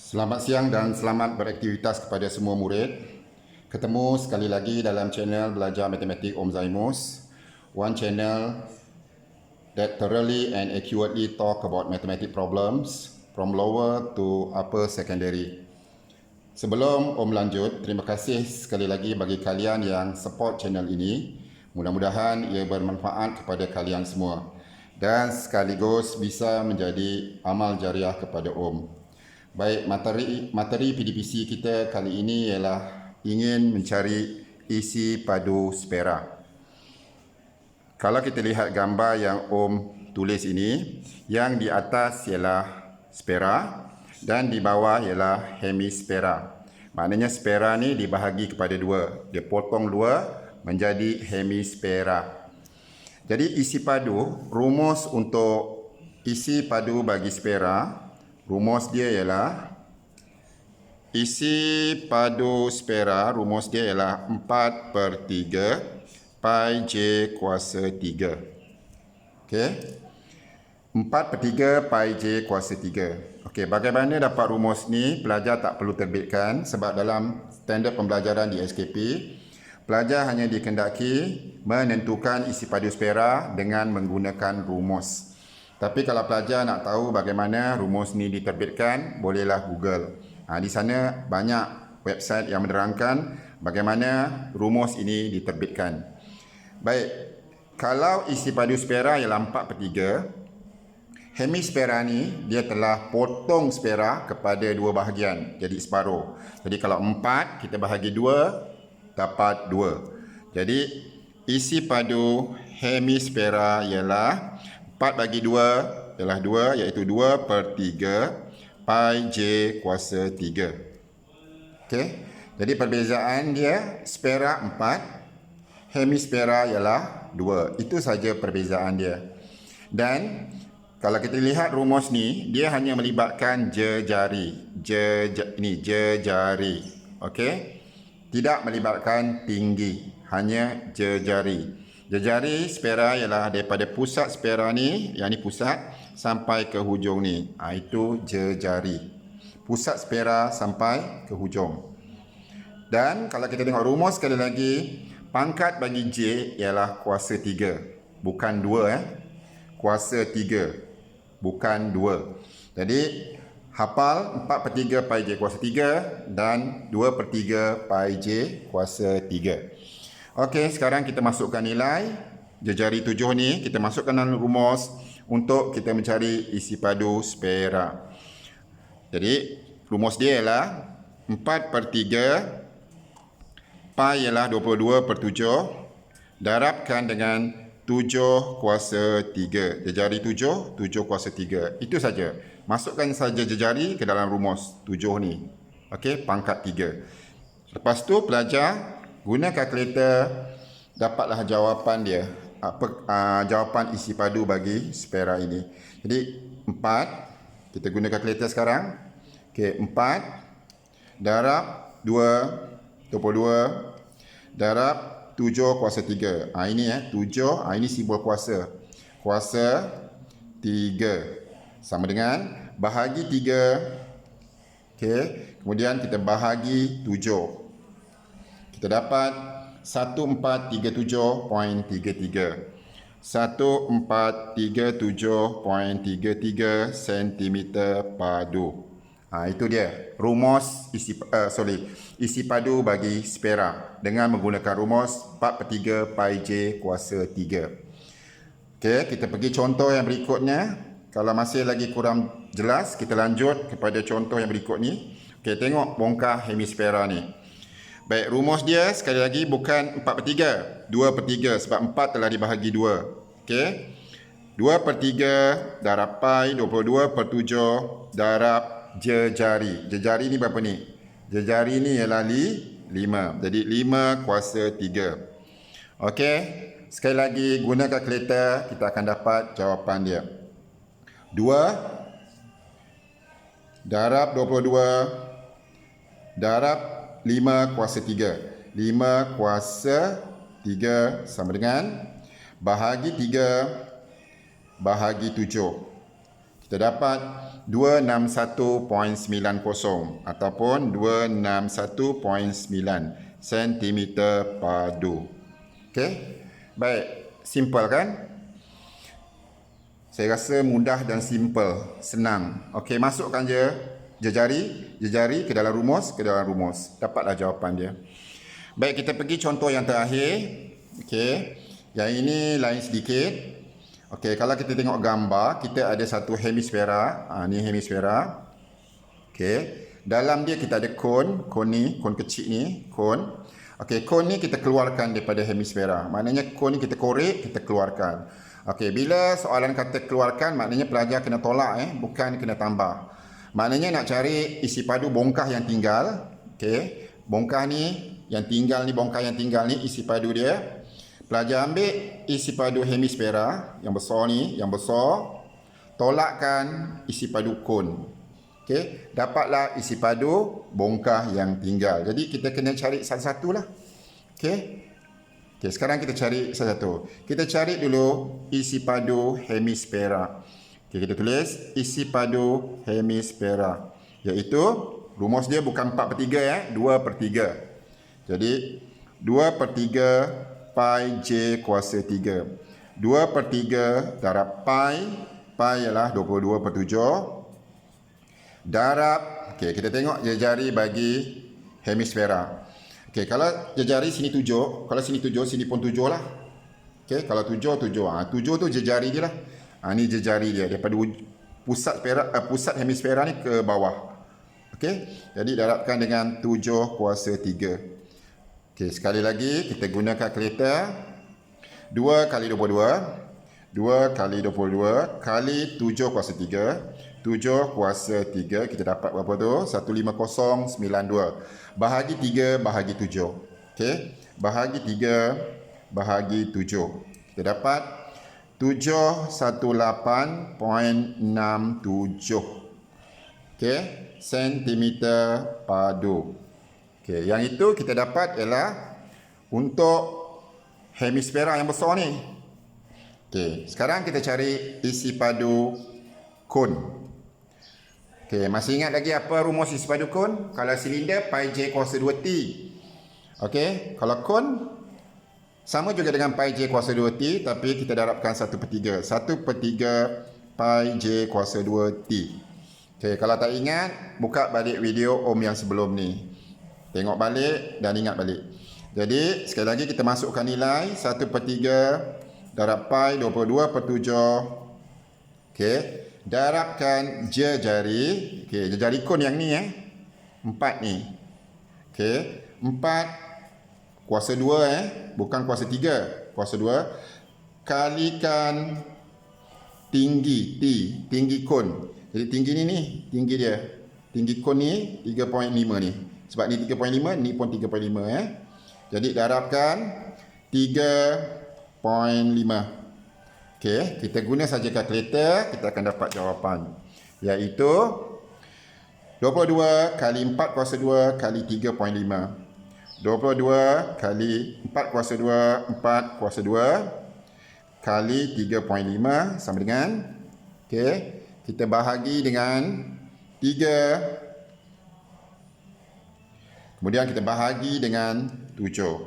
Selamat siang dan selamat beraktivitas kepada semua murid. Ketemu sekali lagi dalam channel Belajar Matematik Om Zaimus. One channel that thoroughly and accurately talk about mathematics problems from lower to upper secondary. Sebelum Om lanjut, terima kasih sekali lagi bagi kalian yang support channel ini. Mudah-mudahan ia bermanfaat kepada kalian semua dan sekaligus bisa menjadi amal jariah kepada Om. Baik, materi PDPC kita kali ini ialah ingin mencari isi padu spera. Kalau kita lihat gambar yang Om tulis ini, yang di atas ialah spera dan di bawah ialah hemispera. Maknanya spera ni dibahagi kepada dua. Dia potong dua menjadi hemispera. Jadi isi padu, rumus untuk isi padu bagi spera, rumus dia ialah isi padu spera, rumus dia ialah 4/3 pi j kuasa 3. Okey. 4/3 pi j kuasa 3. Okey, bagaimana dapat rumus ni? Pelajar tak perlu terbitkan sebab dalam standard pembelajaran di SKP, pelajar hanya dikehendaki menentukan isi padu spera dengan menggunakan rumus. Tapi kalau pelajar nak tahu bagaimana rumus ni diterbitkan, bolehlah Google. Di sana banyak website yang menerangkan bagaimana rumus ini diterbitkan. Baik, kalau isi padu spera ialah 4/3, hemispera ni dia telah potong spera kepada dua bahagian, jadi separuh. Jadi kalau 4 kita bahagi 2, dapat 2. Jadi isi padu hemispera ialah 4 bagi 2 ialah 2, iaitu 2/3 pi j kuasa 3. Okey. Jadi perbezaan dia, spera 4, hemispera ialah 2. Itu saja perbezaan dia. Dan kalau kita lihat rumus ni, dia hanya melibatkan jejari. Jejari. Okey. Tidak melibatkan tinggi, hanya jejari. Jejari spera ialah daripada pusat spera ni, yang ni pusat, sampai ke hujung ni. Itu jejari. Pusat spera sampai ke hujung. Dan kalau kita tengok rumus sekali lagi, pangkat bagi J ialah kuasa 3. Bukan 2. Kuasa 3. Bukan 2. Jadi, hafal 4/3 pi J kuasa 3 dan 2/3 pi J kuasa 3. Okey, sekarang kita masukkan nilai jejari 7 ni, kita masukkan dalam rumus untuk kita mencari isi padu spera. Jadi, rumus dia ialah 4/3 pi ialah 22/7 darabkan dengan 7 kuasa 3. Jejari 7, 7 kuasa 3. Itu saja. Masukkan saja jejari ke dalam rumus 7 ni. Okey, pangkat 3. Lepas tu pelajar guna kalkulator, dapatlah jawapan dia. Jawapan isi padu bagi spera ini. Jadi 4, kita guna kalkulator sekarang. Okey, 4 darab 22 darab 7 kuasa 3. Ini 7, ini simbol kuasa. Kuasa 3 sama dengan bahagi 3. Okey, kemudian kita bahagi 7. Kita dapat 1437.33. 1437.33 cm padu. Itu dia rumus isi padu bagi spera dengan menggunakan rumus 4/3 pi j kuasa 3. Okey, kita pergi contoh yang berikutnya. Kalau masih lagi kurang jelas, kita lanjut kepada contoh yang berikut ni. Okey, tengok bongkar hemispera ni. Baik, rumus dia sekali lagi bukan 4/3, 2/3 sebab 4 telah dibahagi 2. Okey. 2/3 darab pi 22/7 darab jejari. Jejari ni berapa ni? Jejari ni ialah 5. Jadi 5 kuasa 3. Okey. Sekali lagi guna kalkulator, kita akan dapat jawapan dia. 2 darab 22 darab 5 kuasa 3. 5 kuasa 3 sama dengan bahagi 3 bahagi 7. Kita dapat 261.90 ataupun 261.9 cm padu. Okey. Baik, simple kan? Saya rasa mudah dan simple, senang. Okey, masukkan je jejari ke dalam rumus, dapatlah jawapan dia. Baik, kita pergi contoh yang terakhir. Okey. Yang ini lain sedikit. Okey, kalau kita tengok gambar, kita ada satu hemisfera. Ni hemisfera. Okey. Dalam dia kita ada kon ni, kon kecil ni, kon. Okey, kon ni kita keluarkan daripada hemisfera. Maknanya kon ni kita korek, kita keluarkan. Okey, bila soalan kata keluarkan, maknanya pelajar kena tolak, bukan kena tambah. Maknanya nak cari isi padu bongkah yang tinggal. Okey, bongkah ni, yang tinggal ni, bongkah yang tinggal ni, isi padu dia. Pelajar ambil isi padu hemisfera, yang besar ni, yang besar. Tolakkan isi padu kon. Okey, dapatlah isi padu bongkah yang tinggal. Jadi kita kena cari satu-satu lah. Okey. Okey, sekarang kita cari satu-satu. Kita cari dulu isi padu hemisfera. Okey, kita tulis isi padu hemisfera. Iaitu rumus dia bukan 4/3 2/3. Jadi 2/3 pi j kuasa 3. 2/3 darab pi. Pi ialah 22/7. Darab, okey, kita tengok jejari bagi hemisfera. Okey, kalau jejari sini 7, kalau sini 7, sini pun 7 lah. Okey, kalau 7, 7. 7 tu jejari dia lah. Ni jejari dia daripada pusat hemisfera ni ke bawah. Okey, jadi darabkan dengan 7 kuasa 3. Okey, sekali lagi kita guna kalkulator. 2 kali 22. 2 kali 22 kali 7 kuasa 3. 7 kuasa 3, kita dapat berapa tu? 15092. Bahagi 3 bahagi 7. Okey, bahagi 3 bahagi 7. Kita dapat 718.67. Okey, sentimeter padu. Okey, yang itu kita dapat ialah untuk hemisfera yang besar ni. Okey, sekarang kita cari isi padu kon. Okey, masih ingat lagi apa rumus isi padu kon? Kalau silinder pi j kuasa 2t. Okey, kalau kon sama juga dengan pi j kuasa 2t, tapi kita darabkan 1/3. 1/3 pi j kuasa 2t. Okey, kalau tak ingat, buka balik video Om yang sebelum ni. Tengok balik dan ingat balik. Jadi, sekali lagi kita masukkan nilai 1/3 darab pi 22/7. Okey. Darabkan jejari. Okey, jejari kon yang ni 4 ni. Okey, 4 kuasa 2 bukan kuasa 3, kuasa 2 kalikan tinggi tinggi kon. Jadi tinggi ni tinggi dia. Tinggi kon ni 3.5 ni. Sebab ni 3.5, ni pun 3.5 Jadi darabkan 3.5. Okey, kita guna saja kalkulator, kita akan dapat jawapan. Iaitu 22 kali 4 kuasa 2 kali 3.5. 22 kali 4 kuasa 2, 4 kuasa 2 kali 3.5 sama dengan, okey, kita bahagi dengan 3. Kemudian kita bahagi dengan 7.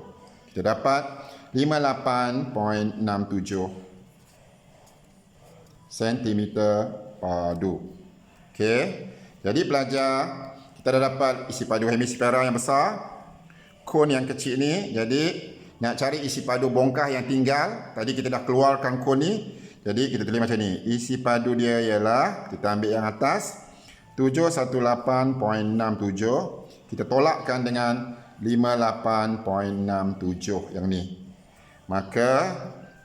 Kita dapat 58.67 sentimeter padu. Okey. Jadi pelajar, kita dah dapat isi padu hemisfera yang besar, kon yang kecil ni. Jadi nak cari isi padu bongkah yang tinggal, tadi kita dah keluarkan kon ni. Jadi kita tulis macam ni. Isi padu dia ialah, kita ambil yang atas 718.67. Kita tolakkan dengan 58.67 yang ni. Maka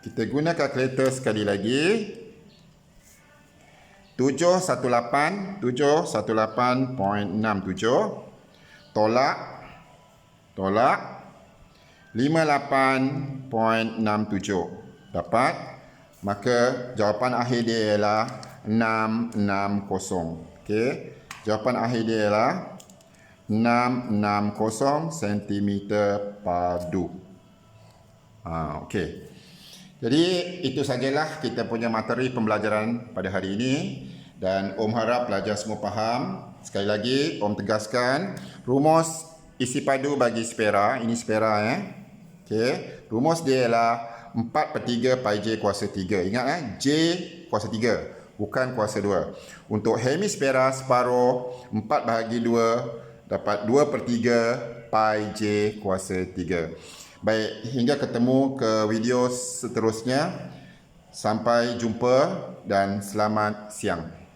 kita guna kalkulator sekali lagi. 718.67 tolak 58.67 dapat, maka jawapan akhir dia ialah 660. Okey, jawapan akhir dia ialah 660 cm padu. Okey. Jadi itu sajalah kita punya materi pembelajaran pada hari ini. Dan Om harap pelajar semua faham. Sekali lagi, Om tegaskan, rumus isi padu bagi spera, ini spera Okey, rumus dia ialah 4/3 pi J kuasa 3. Ingat J kuasa 3, bukan kuasa 2. Untuk hemispera separuh, 4/2 dapat 2/3 pi J kuasa 3. Baik, hingga ketemu ke video seterusnya. Sampai jumpa dan selamat siang.